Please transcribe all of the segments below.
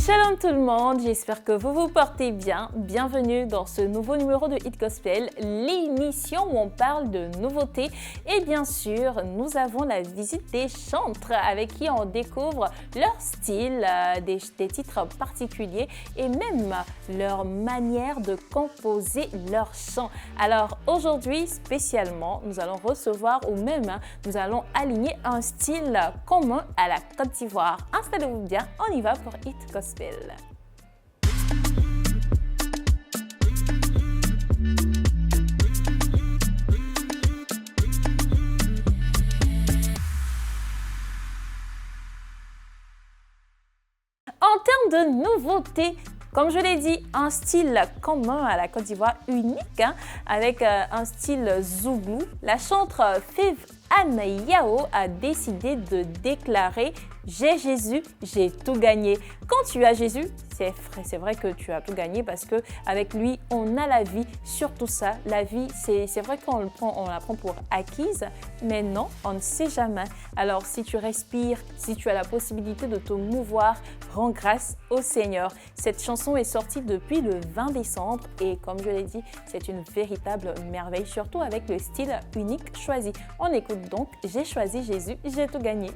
Shalom tout le monde, j'espère que vous vous portez bien. Bienvenue dans ce nouveau numéro de Hit Gospel, l'émission où on parle de nouveautés. Et bien sûr, nous avons la visite des chantres avec qui on découvre leur style, des titres particuliers et même leur manière de composer leurs chants. Alors aujourd'hui, spécialement, nous allons recevoir ou même nous allons aligner un style commun à la Côte d'Ivoire. Installez-vous bien, on y va pour Hit Gospel. En termes de nouveautés, comme je l'ai dit, un style commun à la Côte d'Ivoire, unique, avec un style zouglou. La chanteuse Fiv Anne Yao a décidé de déclarer « J'ai Jésus, j'ai tout gagné ». Quand tu as Jésus, c'est vrai que tu as tout gagné parce qu'avec lui, on a la vie, surtout ça. La vie, c'est vrai qu'on la prend pour acquise, mais non, on ne sait jamais. Alors, si tu respires, si tu as la possibilité de te mouvoir, rends grâce au Seigneur. Cette chanson est sortie depuis le 20 décembre et comme je l'ai dit, c'est une véritable merveille, surtout avec le style unique choisi. On écoute donc « J'ai choisi Jésus, j'ai tout gagné ».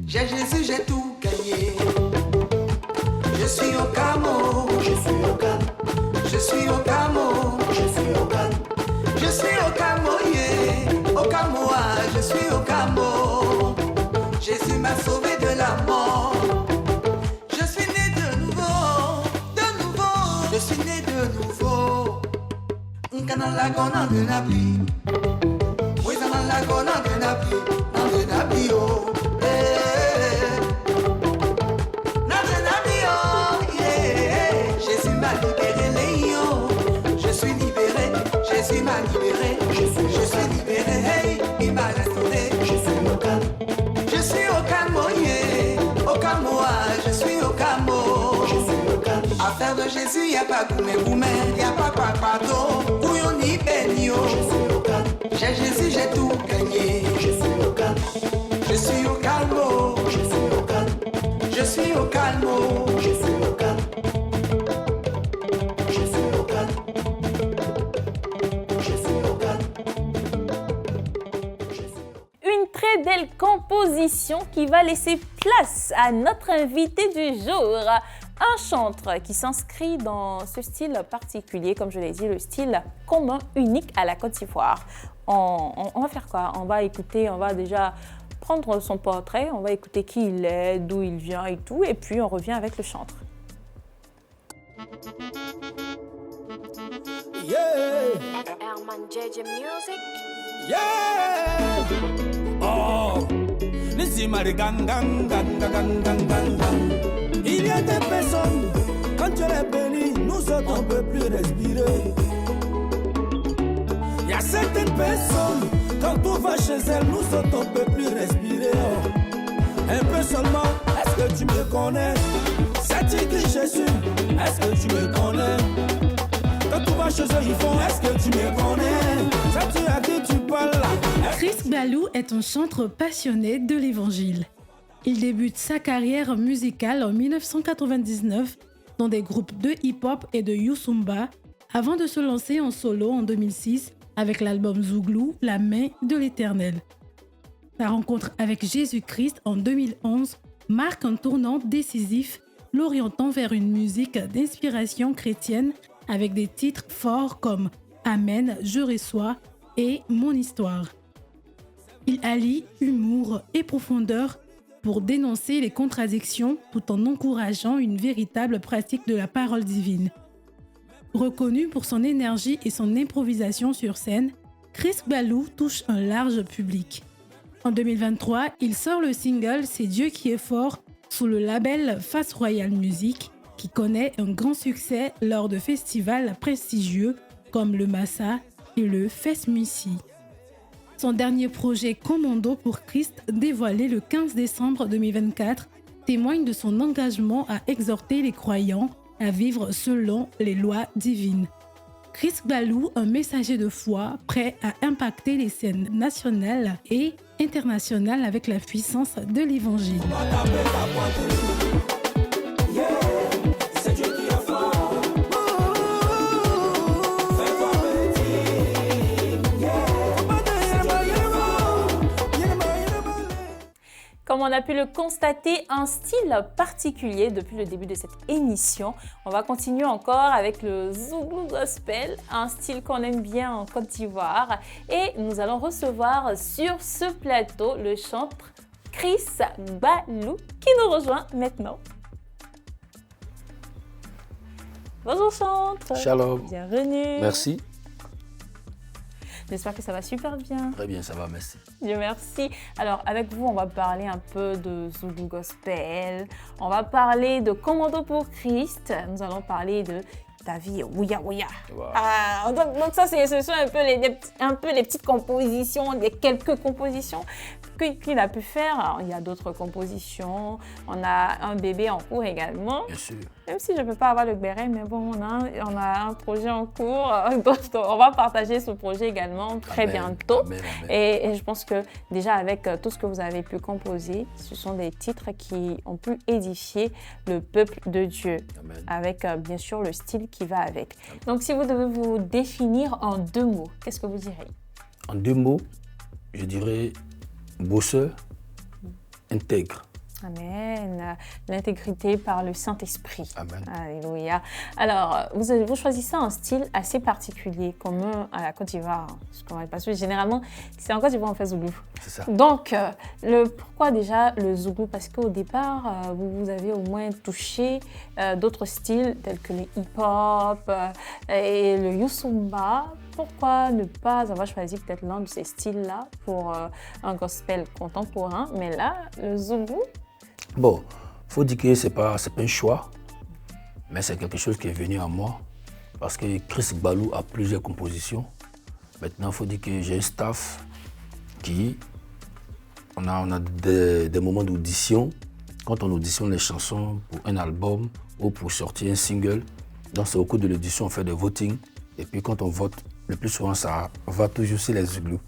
J'ai Jésus, j'ai tout gagné. Je suis au camo, je suis au camo, je suis au camo, je suis au camo, je suis au camo, yeah. Au camo, ah, je suis au camo. Jésus m'a sauvé de la mort. Je suis né de nouveau, je suis né de nouveau. Un canal la gona de Napoli, oui, dans la gona de Napoli, dans de Napoli, oh. Jésus m'a libéré, je suis libéré, hey, il m'a restauré, je suis au calme. Je suis au calme, oh yeah, au calme, je suis au calme, je suis au calme. Affaire de Jésus, y a pas goumé, y a pas pardon, bouillon ni benio. Je suis au calme. J'ai Jésus, j'ai tout gagné, je suis au calme. Je suis au calme, je suis au calme. Je suis au calme, je suis au calme. Belle composition qui va laisser place à notre invité du jour. un chantre qui s'inscrit dans ce style particulier, comme je l'ai dit, le style commun, unique à la Côte d'Ivoire. On va faire quoi? On va écouter, on va déjà prendre son portrait, on va écouter qui il est, d'où il vient et tout, et puis on revient avec le chantre. Yeah, Herman JJ Music. yeah. Oh, laissez-moi les gang, gang, gang, gang, gang, gang, gang. Il y a des personnes, quand tu les bénis, nous autres on peut plus respirer. Il y a certaines personnes, quand tout va chez elles, nous autres on peut plus respirer. Oh. Un peu seulement, est-ce que tu me connais? C'est qui Jésus? Est-ce que tu me connais? Quand tout va chez eux, ils font, est-ce que tu me connais? C'est à qui tu parles là? Chris Balou est un chanteur passionné de l'évangile. Il débute sa carrière musicale en 1999 dans des groupes de hip-hop et de Youssumba avant de se lancer en solo en 2006 avec l'album Zouglou, La main de l'Éternel. Sa rencontre avec Jésus-Christ en 2011 marque un tournant décisif, l'orientant vers une musique d'inspiration chrétienne avec des titres forts comme Amen, Je reçois et Mon histoire. Il allie humour et profondeur pour dénoncer les contradictions tout en encourageant une véritable pratique de la parole divine. Reconnu pour son énergie et son improvisation sur scène, Chris Balou touche un large public. En 2023, il sort le single C'est Dieu qui est fort sous le label Face Royale Music, qui connaît un grand succès lors de festivals prestigieux comme le Massa et le Festmussi. Son dernier projet Commando pour Christ, dévoilé le 15 décembre 2024, témoigne de son engagement à exhorter les croyants à vivre selon les lois divines. Chris Balou, un messager de foi prêt à impacter les scènes nationales et internationales avec la puissance de l'Évangile. Comme on a pu le constater, un style particulier depuis le début de cette émission. On va continuer encore avec le Zouglou Gospel, un style qu'on aime bien en Côte d'Ivoire. Et nous allons recevoir sur ce plateau le chanteur Chris Balou qui nous rejoint maintenant. Bonjour chanteur. Shalom. Bienvenue. Merci. J'espère que ça va super bien. Très bien, ça va, merci. Dieu merci. Alors, avec vous, on va parler un peu de Zouglou Gospel. On va parler de Commando pour Christ. Nous allons parler de ta vie Ouya Ouya. Wow. Donc ça, ce sont un peu les petites compositions, les quelques compositions qu'il a pu faire. Alors, il y a d'autres compositions. On a un bébé en cours également. Bien sûr. Même si je ne peux pas avoir le béret, mais bon, on a un projet en cours. Donc, on va partager ce projet également très bientôt. Amen, amen. Et je pense que déjà avec tout ce que vous avez pu composer, ce sont des titres qui ont pu édifier le peuple de Dieu. Amen. Avec bien sûr le style qui va avec. Donc si vous devez vous définir en 2 mots, qu'est-ce que vous direz? En 2 mots, je dirais bosseur, intègre. Amen. L'intégrité par le Saint-Esprit. Amen. Alléluia. Alors, vous choisissez un style assez particulier, commun à la Côte d'Ivoire. Parce que généralement, c'est en Côte d'Ivoire on fait Zouglou. C'est ça. Donc, pourquoi déjà le Zouglou? Parce qu'au départ, vous avez au moins touché d'autres styles tels que le hip-hop et le Youssumba. Pourquoi ne pas avoir choisi peut-être l'un de ces styles-là pour un gospel contemporain? Mais là, le Zouglou. Bon, faut dire que c'est pas un choix, mais c'est quelque chose qui est venu à moi. Parce que Chris Balou a plusieurs compositions. Maintenant, il faut dire que j'ai un staff qui... On a des moments d'audition. Quand on auditionne les chansons pour un album ou pour sortir un single, donc c'est au cours de l'audition, on fait des votings. Et puis quand on vote, le plus souvent, ça va toujours sur les Zouglous.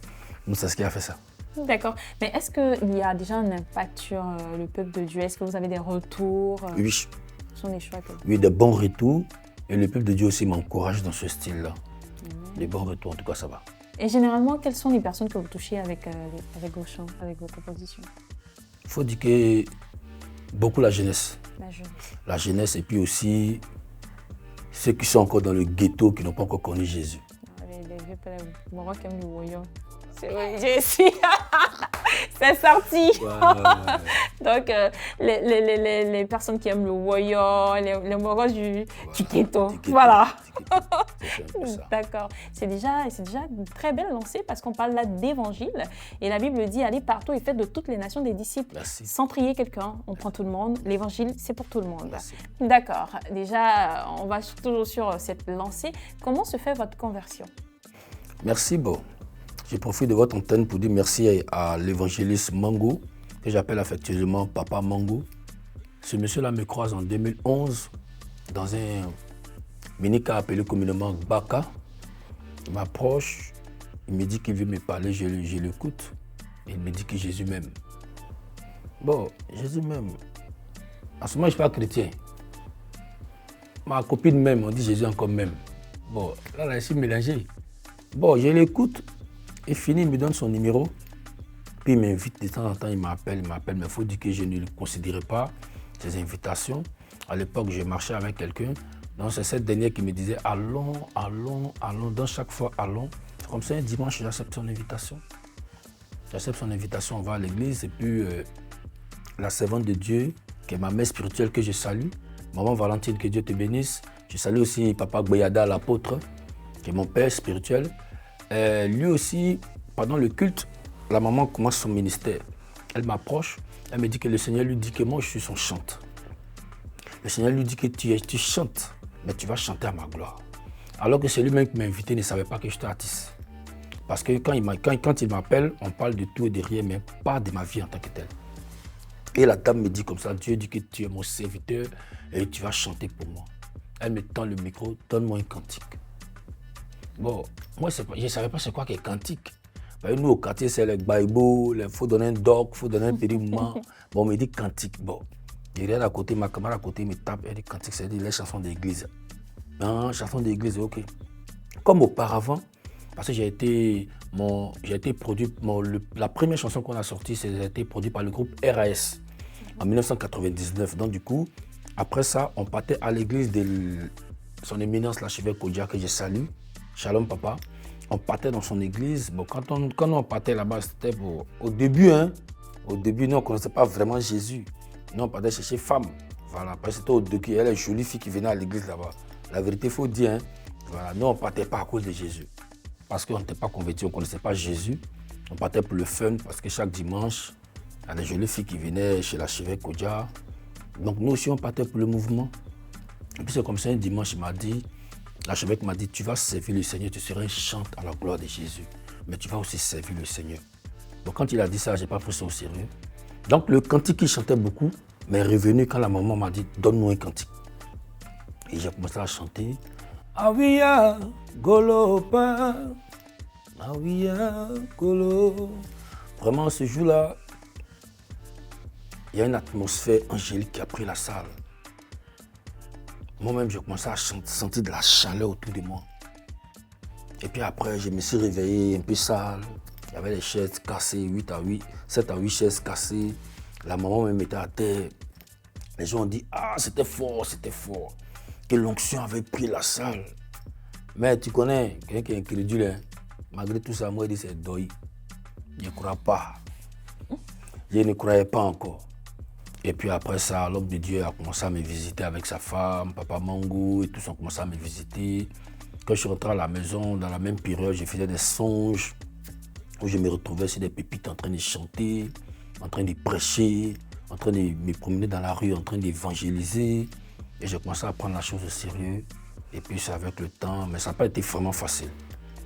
Donc c'est ce qui a fait ça. D'accord. Mais est-ce qu'il y a déjà un impact sur le peuple de Dieu? Est-ce que vous avez des retours? Oui. Ce sont des choix que... Oui, des bons retours. Et le peuple de Dieu aussi m'encourage dans ce style-là. Les bons retours, en tout cas, ça va. Et généralement, quelles sont les personnes que vous touchez avec vos chants, avec vos compositions? Il faut dire que Beaucoup la jeunesse. La jeunesse. La jeunesse et puis aussi ceux qui sont encore dans le ghetto, qui n'ont pas encore connu Jésus. Les vieux pères, moi qui aime le voyant. C'est vrai, j'ai essayé. C'est sorti. Donc, les personnes qui aiment le voyant, les morons du ghetto. Voilà. D'accord. C'est déjà une très belle lancée parce qu'on parle là d'évangile. Et la Bible dit, allez partout et faites de toutes les nations des disciples. Merci. Sans trier quelqu'un, on prend tout le monde. L'évangile, c'est pour tout le monde. Merci. D'accord. Déjà, on va toujours sur cette lancée. Comment se fait votre conversion? Merci, bon. Je profite de votre antenne pour dire merci à l'évangéliste Mango, que j'appelle affectueusement Papa Mango. Ce monsieur-là me croise en 2011 dans un mini-car appelé communément Baka. Il m'approche, il me dit qu'il veut me parler, je l'écoute. Il me dit que Jésus m'aime. Bon, Jésus m'aime. En ce moment, je ne suis pas chrétien. Ma copine m'aime, on dit Jésus encore m'aime. Bon, là, je suis mélangé. Bon, je l'écoute. Et fini, il me donne son numéro. Puis il m'invite de temps en temps, il m'appelle. Mais il faut dire que je ne considérais pas ces invitations. À l'époque, je marchais avec quelqu'un. Donc c'est cette dernière qui me disait allons, allons, allons. Dans chaque fois, allons. C'est comme ça, un dimanche, j'accepte son invitation. J'accepte son invitation, on va à l'église. Et puis la servante de Dieu, qui est ma mère spirituelle que je salue, maman Valentine, que Dieu te bénisse. Je salue aussi papa Goyada, l'apôtre, qui est mon père spirituel. Lui aussi, pendant le culte, la maman commence son ministère. Elle m'approche, elle me dit que le Seigneur lui dit que moi je suis son chante. Le Seigneur lui dit que tu chantes, mais tu vas chanter à ma gloire. Alors que c'est lui-même qui m'a invité, ne savait pas que j'étais artiste. Parce que quand il m'appelle, on parle de tout et de rien, mais pas de ma vie en tant que telle. Et la dame me dit comme ça, Dieu dit que tu es mon serviteur et tu vas chanter pour moi. Elle me tend le micro, donne-moi un cantique. Bon, moi, je ne savais pas c'est quoi qu'un cantique. Nous, au quartier, c'est les baïbos, il faut donner un doc, il faut donner un périmement. Bon, on me dit cantique. Bon, je regarde à côté, ma camarade à côté me tape, elle dit cantique, c'est-à-dire les chansons d'église. Non, chansons d'église, ok. Comme auparavant, parce que j'ai été produit, la première chanson qu'on a sortie, ça a été produit par le groupe RAS en 1999. Donc, du coup, après ça, on partait à l'église de son éminence, l'archevêque Kodja, que je salue. Shalom papa, on partait dans son église. Bon, quand on partait là-bas, c'était au début, hein. Au début, nous, on ne connaissait pas vraiment Jésus. Nous, on partait chercher femme. Voilà, après, c'était au début. Elle est une jolie fille qui venait à l'église là-bas. La vérité, il faut dire, hein. Voilà, nous, on ne partait pas à cause de Jésus. Parce qu'on n'était pas convertis, on ne connaissait pas Jésus. On partait pour le fun, parce que chaque dimanche, il y a des jolies filles qui venaient chez l'archevêque Kodja. Donc, nous aussi, on partait pour le mouvement. Et puis, c'est comme ça, un dimanche, il m'a dit, l'archevêque m'a dit, tu vas servir le Seigneur, tu seras un chante à la gloire de Jésus. Mais tu vas aussi servir le Seigneur. Donc quand il a dit ça, je n'ai pas pris ça au sérieux. Donc le cantique, il chantait beaucoup, mais revenu quand la maman m'a dit, donne-nous un cantique. Et j'ai commencé à chanter. Aouia, Golopa, Aouia, Golo. Vraiment, ce jour-là, il y a une atmosphère angélique qui a pris la salle. Moi-même, j'ai commencé à sentir de la chaleur autour de moi. Et puis après, je me suis réveillé un peu sale. Il y avait les chaises cassées, 7 à 8 chaises cassées. La maman me mettait à terre. Les gens ont dit, ah, c'était fort. Que l'onction avait pris la salle. Mais tu connais, quelqu'un qui est incrédule, hein? Malgré tout ça, moi, il dit, c'est deuil. Je ne crois pas. Je ne croyais pas encore. Et puis après ça, l'homme de Dieu a commencé à me visiter avec sa femme, Papa Mango, et tous ont commencé à me visiter. Quand je suis rentré à la maison, dans la même période, je faisais des songes où je me retrouvais sur des pépites en train de chanter, en train de prêcher, en train de me promener dans la rue, en train d'évangéliser. Et j'ai commencé à prendre la chose au sérieux. Et puis c'est avec le temps, mais ça n'a pas été vraiment facile.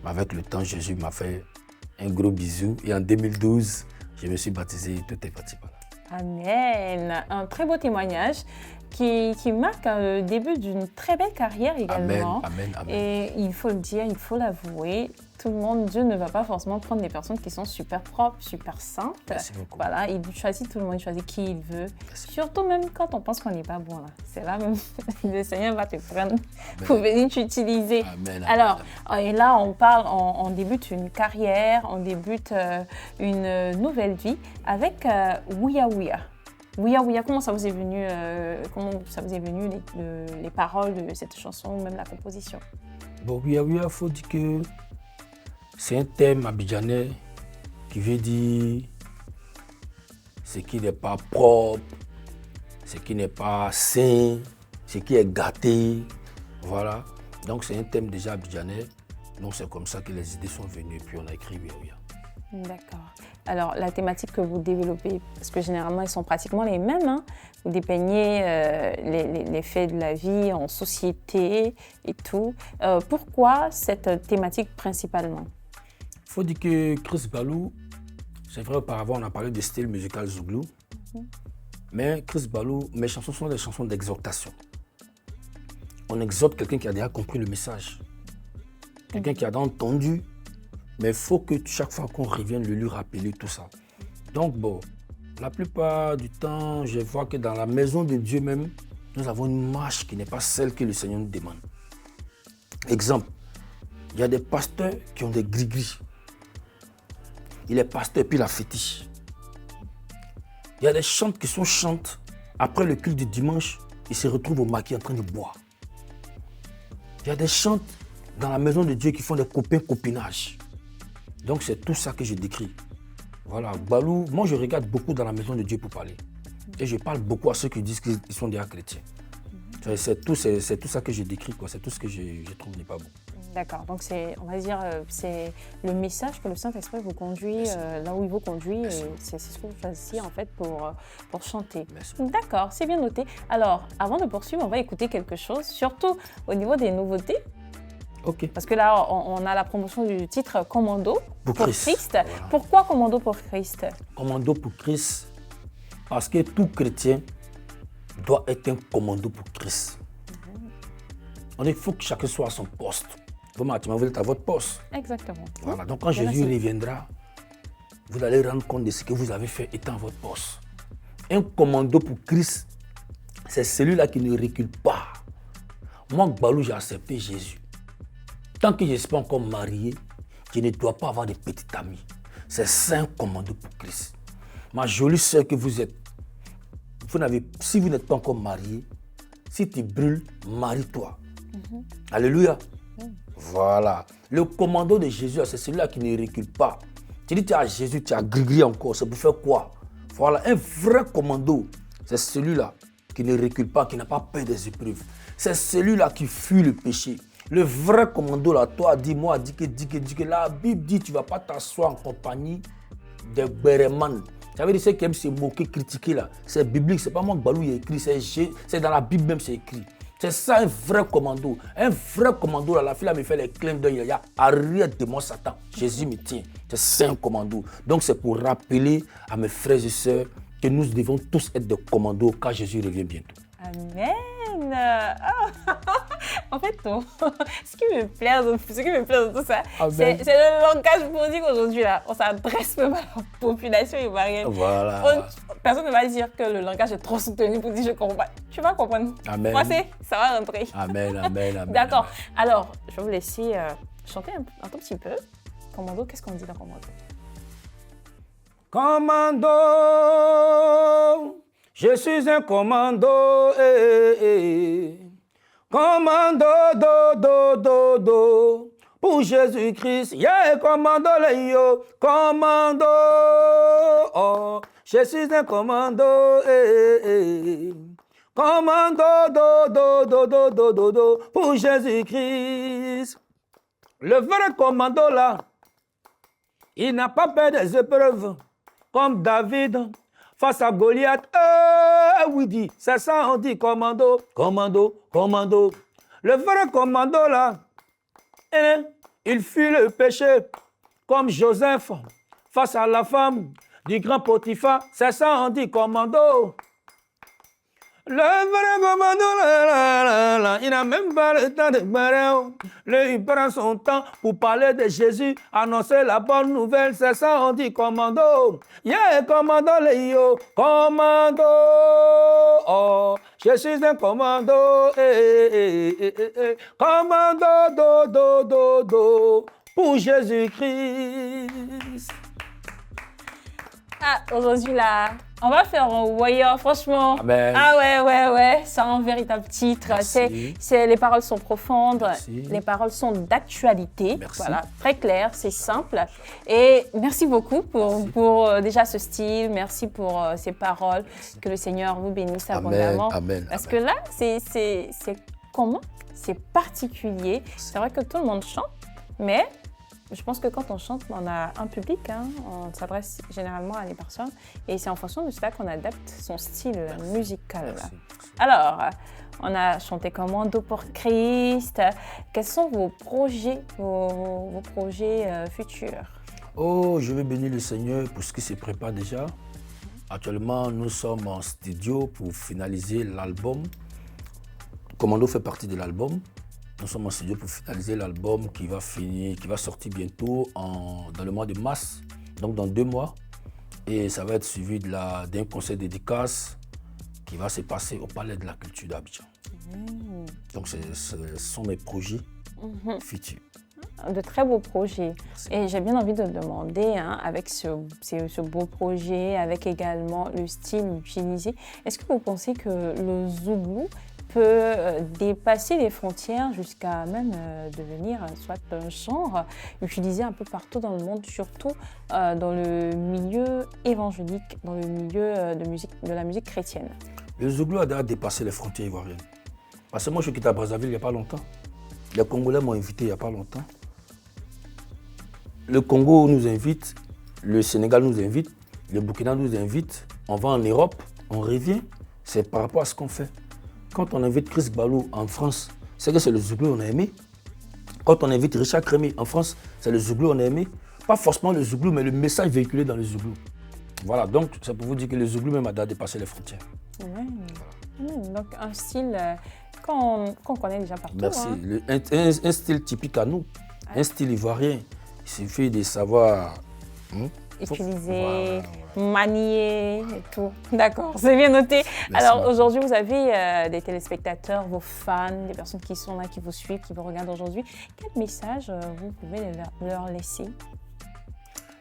Mais avec le temps, Jésus m'a fait un gros bisou. Et en 2012, je me suis baptisé, tout est parti par là. Amen. Un très beau témoignage qui marque le début d'une très belle carrière également. Amen. Et il faut le dire, il faut l'avouer, tout le monde, Dieu ne va pas forcément prendre des personnes qui sont super propres, super saintes. Merci beaucoup. Voilà, il choisit tout le monde, il choisit qui il veut. Merci. Surtout même quand on pense qu'on n'est pas bon là. C'est là même, le Seigneur va te prendre pour venir t'utiliser. Alors, et là on débute une carrière, on débute une nouvelle vie avec Ouya Ouya. Ouya Ouya, comment ça vous est venu, les paroles de cette chanson, ou même la composition? Bon, Ouya Ouya, il faut dire que c'est un thème abidjanais qui veut dire ce qui n'est pas propre, ce qui n'est pas sain, ce qui est gâté. Voilà. Donc c'est un thème déjà abidjanais. Donc c'est comme ça que les idées sont venues et puis on a écrit Ouya Ouya. D'accord. Alors, la thématique que vous développez, parce que généralement, elles sont pratiquement les mêmes, hein. Vous dépeignez les faits de la vie en société et tout. Pourquoi cette thématique principalement? Il faut dire que Chris Balou, c'est vrai, auparavant, on a parlé de style musical Zouglou, mais Chris Balou, mes chansons sont des chansons d'exhortation. On exhorte quelqu'un qui a déjà compris le message, quelqu'un qui a entendu. Mais il faut que chaque fois qu'on revienne le lui rappeler tout ça. Donc bon, la plupart du temps, je vois que dans la maison de Dieu même, nous avons une marche qui n'est pas celle que le Seigneur nous demande. Exemple, il y a des pasteurs qui ont des gris-gris. Il est pasteur et puis il a fétiche. Il y a des chantes qui sont chantes. Après le culte du dimanche, ils se retrouvent au maquis en train de boire. Il y a des chantes dans la maison de Dieu qui font des copains-copinages. Donc c'est tout ça que je décris. Voilà, Balou, moi je regarde beaucoup dans la maison de Dieu pour parler. Et je parle beaucoup à ceux qui disent qu'ils sont déjà chrétiens. C'est tout ça que je décris, quoi. C'est tout ce que je trouve n'est pas bon. D'accord, donc on va dire, c'est le message que le Saint-Esprit vous conduit, là où il vous conduit, et c'est ce que vous choisissez en fait pour chanter. Merci. D'accord, c'est bien noté. Alors, avant de poursuivre, on va écouter quelque chose, surtout au niveau des nouveautés. Ok. Parce que là, on a la promotion du titre Commando pour Christ. Voilà. Pourquoi Commando pour Christ? Commando pour Christ, parce que tout chrétien doit être un commando pour Christ. On dit qu'il faut que chacun soit à son poste. Vous êtes à votre poste. Exactement. Voilà. Donc quand Jésus reviendra, vous allez rendre compte de ce que vous avez fait étant à votre poste. Un commando pour Christ, c'est celui-là qui ne recule pas. Moi, Balou, j'ai accepté Jésus. Tant que je ne suis pas encore marié, je ne dois pas avoir de petites amies. C'est ça un commando pour Christ. Ma jolie sœur que vous êtes, si vous n'êtes pas encore marié, si tu brûles, marie-toi. Alléluia. Voilà. Le commando de Jésus, c'est celui-là qui ne recule pas. Tu dis, tu as Jésus, tu as gris encore. C'est pour faire quoi? Voilà. Un vrai commando, c'est celui-là qui ne recule pas, qui n'a pas peur des épreuves. C'est celui-là qui fuit le péché. Le vrai commando, là, toi, dis-moi, dis que la Bible dit, tu ne vas pas t'asseoir en compagnie des bérémans. Ça veut dire ceux qui aiment se moquer, critiquer, là. C'est biblique, c'est pas moi que Balou a écrit, c'est dans la Bible même, c'est écrit. C'est ça un vrai commando. Un vrai commando, là, la fille là, me fait les clins d'œil. Il y a arrête de moi, Satan. Jésus me tient. C'est ça un commando. Donc c'est pour rappeler à mes frères et sœurs que nous devons tous être des commandos quand Jésus revient bientôt. Amen. Oh. En fait, ce qui me plaît dans tout ça, c'est le langage politique aujourd'hui. Là. On s'adresse même à la population ivoirienne. Voilà. Personne ne va dire que le langage est trop soutenu pour dire je comprends. Tu vas comprendre. Amen. Français, ça va rentrer. Amen, amen, amen. D'accord. Alors, je vais vous laisser chanter un tout petit peu. Commando, qu'est-ce qu'on dit dans Commando? Commando, je suis un commando, Commando, do, pour Jésus-Christ, yeah, commando, yo, commando, oh, je suis un commando, Commando, do, pour Jésus-Christ. Le vrai commando là, il n'a pas peur des épreuves, comme David face à Goliath. Oui, dit, c'est ça, on dit commando. Le vrai commando là, il fuit le péché, comme Joseph face à la femme du grand Potiphar. C'est ça, on dit commando. Le vrai commando, il n'a même pas le temps de parler. Il prend son temps pour parler de Jésus, annoncer la bonne nouvelle. C'est ça, on dit commando. Yeah, commando, yo, commando. Oh, je suis un commando. Commando, do, pour Jésus-Christ. Ah, aujourd'hui, là, on va faire un Warrior, franchement. Amen. Ah ouais, c'est un véritable titre. Merci. Les paroles sont profondes, Merci. les paroles sont d'actualité. Merci. Voilà, très clair, c'est simple. Et merci beaucoup pour déjà ce style, merci pour ces paroles. Que le Seigneur vous bénisse abondamment. Amen. Parce que là, c'est comment? C'est particulier. C'est vrai que tout le monde chante, mais je pense que quand on chante, on a un public, hein, on s'adresse généralement à des personnes et c'est en fonction de cela qu'on adapte son style musical. Merci. Alors, on a chanté Commando pour Christ. Quels sont vos projets, vos projets futurs? Oh, je veux bénir le Seigneur pour ce qui se prépare déjà. Actuellement, nous sommes en studio pour finaliser l'album. Commando fait partie de l'album. Nous sommes en studio pour finaliser l'album qui va sortir bientôt dans le mois de mars, donc dans 2 mois. Et ça va être suivi d'un concert dédicace qui va se passer au Palais de la Culture d'Abidjan. Donc ce sont mes projets futurs. De très beaux projets. Et j'ai bien envie de demander, hein, avec ce beau projet, avec également le style utilisé, est-ce que vous pensez que le Zouglou peut dépasser les frontières jusqu'à même devenir soit un genre utilisé un peu partout dans le monde, surtout dans le milieu évangélique, dans le milieu de la musique chrétienne? Le Zouglou a déjà dépassé les frontières ivoiriennes. Parce que moi, je suis quitté à Brazzaville il n'y a pas longtemps. Les Congolais m'ont invité il n'y a pas longtemps. Le Congo nous invite, le Sénégal nous invite, le Burkina nous invite. On va en Europe, on revient. C'est par rapport à ce qu'on fait. Quand on invite Chris Balou en France, c'est que c'est le Zouglou qu'on a aimé. Quand on invite Richard Crémy en France, c'est le Zouglou qu'on a aimé. Pas forcément le Zouglou, mais le message véhiculé dans le Zouglou. Voilà, donc c'est pour vous dire que le Zouglou même a dépassé les frontières. Donc un style qu'on connaît déjà partout. Merci. Hein. Un style typique à nous, un style ivoirien. Il suffit de savoir Utiliser, manier et tout. D'accord, c'est bien noté. Merci. Alors aujourd'hui, vous avez des téléspectateurs, vos fans, des personnes qui sont là, qui vous suivent, qui vous regardent aujourd'hui. Quel message vous pouvez leur laisser?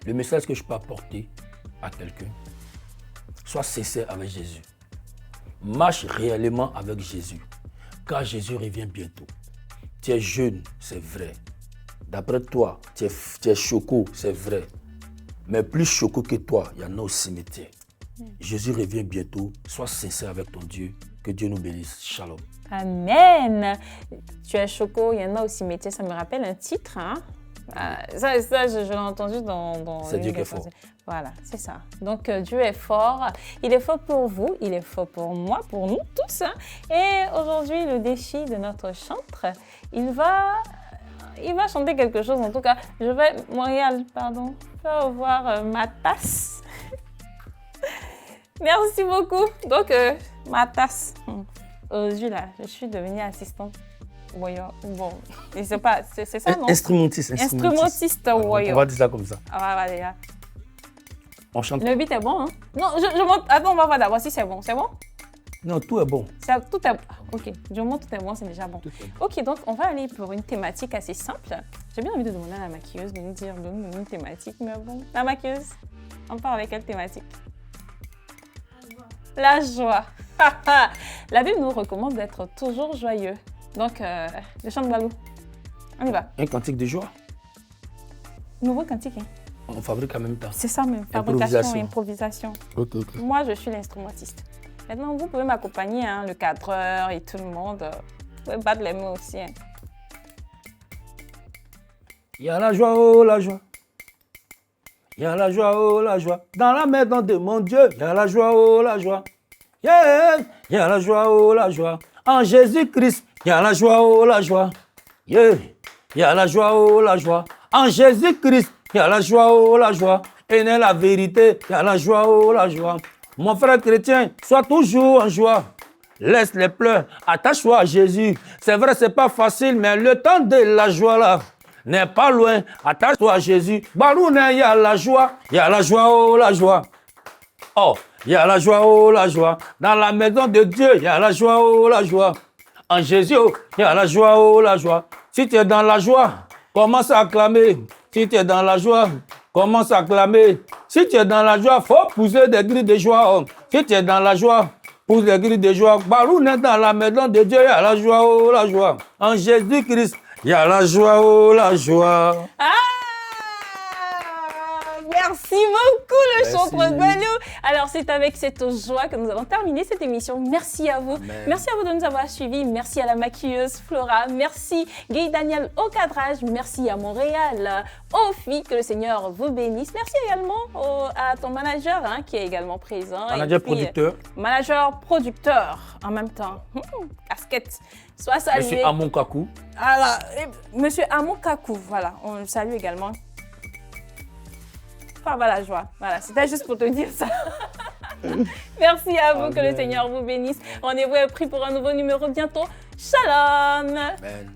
Le message que je peux apporter à quelqu'un, sois sincère avec Jésus. Marche réellement avec Jésus, car Jésus revient bientôt. Tu es jeune, c'est vrai. D'après toi, tu es choco, c'est vrai. Mais plus choco que toi, il y en a au cimetière. Jésus revient bientôt. Sois sincère avec ton Dieu. Que Dieu nous bénisse. Shalom. Amen. Tu es choco, il y en a au cimetière. Ça me rappelle un titre. Hein? Ça je l'ai entendu dans C'est Dieu qui est fort. Voilà, c'est ça. Donc Dieu est fort. Il est fort pour vous, il est fort pour moi, pour nous tous. Hein? Et aujourd'hui, le défi de notre chantre, il va chanter quelque chose. En tout cas, je vais, Montréal, pardon, faire revoir ma tasse. Merci beaucoup. Donc, ma tasse. Aujourd'hui, là, je suis devenue assistante. Warrior. Bon, et c'est pas, c'est ça, non? Instrumentiste. Instrumentiste Warrior. On va dire ça comme ça. Ah, ouais, déjà. On chante. Le beat est bon, hein? Non, je monte. Attends, on va voir d'abord si c'est bon. C'est bon? Non, tout est bon. Tout est bon. Ok, du moment où tout est bon, c'est déjà bon. Ok, donc on va aller pour une thématique assez simple. J'ai bien envie de demander à la maquilleuse de nous dire une thématique, mais bon, la maquilleuse, on part avec quelle thématique? La joie. La Bible nous recommande d'être toujours joyeux. Donc, le chant de Balou, on y va. Un cantique de joie. Nouveau cantique, hein? On fabrique en même temps. C'est ça même, fabrication et improvisation. Ok. Moi, je suis l'instrumentiste. Maintenant, vous pouvez m'accompagner, hein, le cadreur et tout le monde. Vous pouvez battre les mains aussi. Hein. Il y a la joie, oh la joie. Il y a la joie, oh la joie. Dans la maison de mon Dieu, il y a la joie, oh la joie. Yeah, il y a la joie, oh la joie. En Jésus-Christ, il y a la joie, oh la joie. Yeah, il y a la joie, oh la joie. En Jésus-Christ, il y a la joie, oh la joie. Et dans la vérité, il y a la joie, oh la joie. Mon frère chrétien, sois toujours en joie. Laisse les pleurs, attache-toi à Jésus. C'est vrai, c'est pas facile, mais le temps de la joie là n'est pas loin. Attache-toi à Jésus. Barouna, il y a la joie, oh la joie. Oh, il y a la joie, oh la joie. Dans la maison de Dieu, il y a la joie, oh la joie. En Jésus, il y a la joie, oh la joie. Si tu es dans la joie, commence à acclamer. Si tu es dans la joie, commence à acclamer. Si tu es dans la joie, faut pousser des cris de joie. Oh. Si tu es dans la joie, pousse des cris de joie. Balou n'est dans la maison de Dieu, il y a la joie, oh la joie. En Jésus-Christ, il y a la joie, oh la joie. Ah! Merci beaucoup, le chantre Balou. Alors, c'est avec cette joie que nous allons terminer cette émission. Merci à vous. Amen. Merci à vous de nous avoir suivis. Merci à la maquilleuse Flora. Merci Guy Daniel au cadrage. Merci à Montréal, aux filles. Que le Seigneur vous bénisse. Merci également à ton manager qui est également présent. Manager producteur. Manager producteur en même temps. Casquette. Sois salué. Monsieur Amon Kakou. Alors, Monsieur Amon Kakou, voilà, on le salue également. Enfin, voilà, joie. Voilà, c'était juste pour te dire ça. Merci à vous, que le Seigneur vous bénisse. Rendez-vous est pris pour un nouveau numéro bientôt. Shalom. Amen.